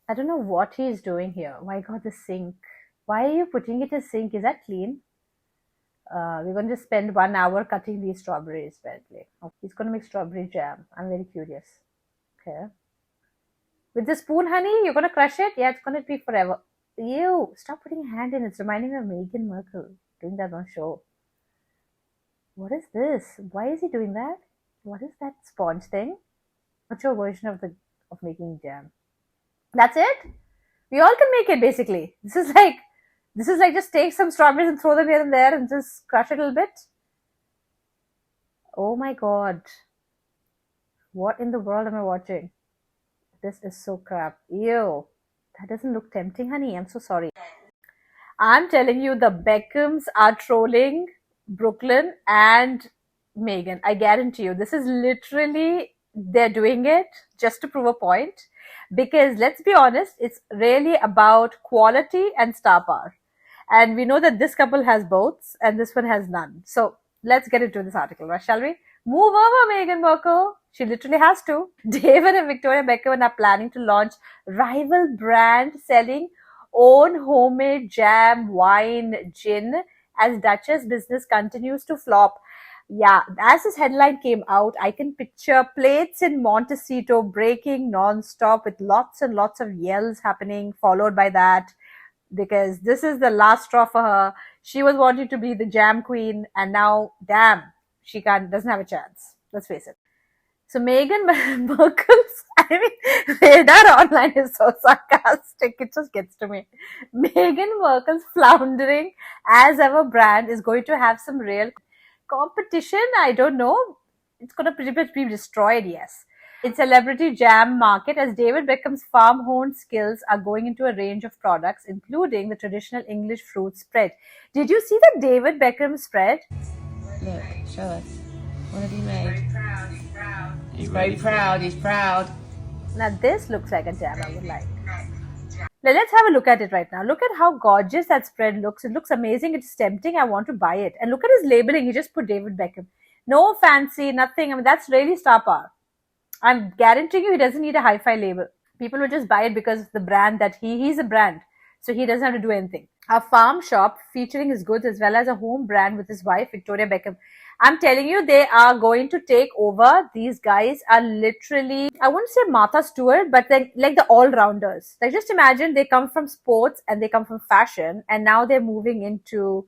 I don't know what he's doing here. My God, the sink. Why are you putting it in sink? Is that clean? We're going to spend 1 hour cutting these strawberries, apparently. Okay. He's going to make strawberry jam. I'm very curious. Okay. With the spoon, honey, you're going to crush it? Yeah, it's going to be forever. Ew, stop putting your hand in. It's reminding me of Meghan Markle doing that on show. What is this? Why is he doing that? What is that sponge thing? What's your version of making jam? That's it? We all can make it basically. This is like just take some strawberries and throw them here and there and just crush it a little bit. Oh my god. What in the world am I watching? This is so crap. Ew. That doesn't look tempting, honey. I'm so sorry. I'm telling you, the Beckhams are trolling Brooklyn and Megan. I guarantee you, this is literally, they're doing it just to prove a point. Because let's be honest, it's really about quality and star power. And we know that this couple has both and this one has none. So let's get into this article, right, shall we? Move over, Meghan Markle. She literally has to. David and Victoria Beckham are planning to launch rival brand selling own homemade jam, wine, gin as Duchess business continues to flop. Yeah, as this headline came out, I can picture plates in Montecito breaking non-stop with lots and lots of yells happening, followed by that, because this is the last straw for her. She was wanting to be the jam queen, and now, damn, she doesn't have a chance. Let's face it. So Meghan Markle's, I mean, radar online is so sarcastic. It just gets to me. Meghan Markle's floundering as ever brand is going to have some real competition. I don't know. It's going to pretty much be destroyed, yes. In celebrity jam market, as David Beckham's farm-honed skills are going into a range of products, including the traditional English fruit spread. Did you see the David Beckham spread? Look, show us. What have you made? He's very proud. He's proud. Now this looks like a jam I would like. Now let's have a look at it right now. Look at how gorgeous that spread looks. It looks amazing. It's tempting. I want to buy it. And look at his labeling. He just put David Beckham. No fancy, nothing. I mean, that's really star power. I'm guaranteeing you he doesn't need a hi-fi label. People will just buy it because of the brand that he's a brand. So he doesn't have to do anything. A farm shop featuring his goods as well as a home brand with his wife, Victoria Beckham. I'm telling you, they are going to take over. These guys are literally, I wouldn't say Martha Stewart, but like the all-rounders. Like just imagine they come from sports and they come from fashion and now they're moving into,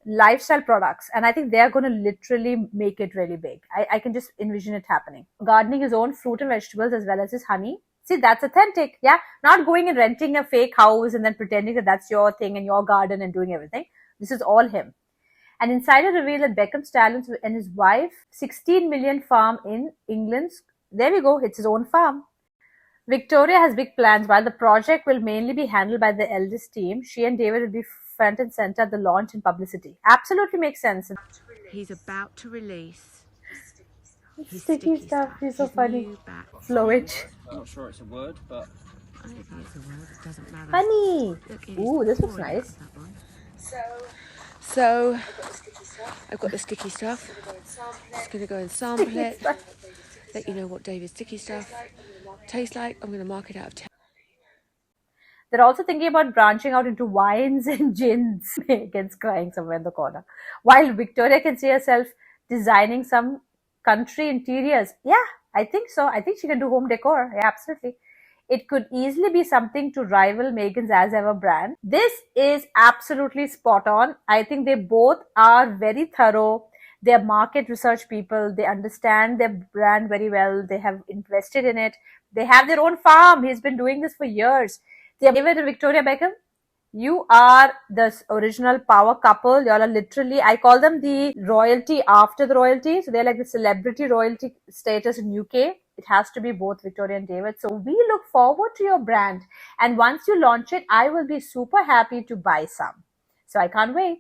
lifestyle products. And I think they're going to literally make it really big. I can just envision it happening. Gardening his own fruit and vegetables as well as his honey. See, that's authentic. Yeah. Not going and renting a fake house and then pretending that that's your thing and your garden and doing everything. This is all him. An insider revealed that Beckham's talents and his wife, 16 million farm in England. There we go. It's his own farm. Victoria has big plans. While the project will mainly be handled by the eldest team, she and David will be front and center at the launch and publicity. Absolutely makes sense. He's about to release his Sticky stuff. He's so funny. Flowage. I'm not sure it's a word, but I don't think it's a word. It doesn't matter. Honey. Look, Ooh, this looks nice. So I've got the sticky stuff. Just going to go and sample it. Let you know what David's sticky stuff tastes like. I'm going to mark it out of 10. They're also thinking about branching out into wines and gins. Megan's crying somewhere in the corner. While Victoria can see herself designing some country interiors. Yeah, I think so. I think she can do home decor. Yeah, absolutely. It could easily be something to rival Megan's As Ever brand. This is absolutely spot on. I think they both are very thorough. They're market research people. They understand their brand very well. They have invested in it. They have their own farm. He's been doing this for years. David and Victoria Beckham, you are the original power couple. You all are literally, I call them the royalty after the royalty. So they're like the celebrity royalty status in UK. It has to be both Victoria and David. So we look forward to your brand. And once you launch it, I will be super happy to buy some. So I can't wait.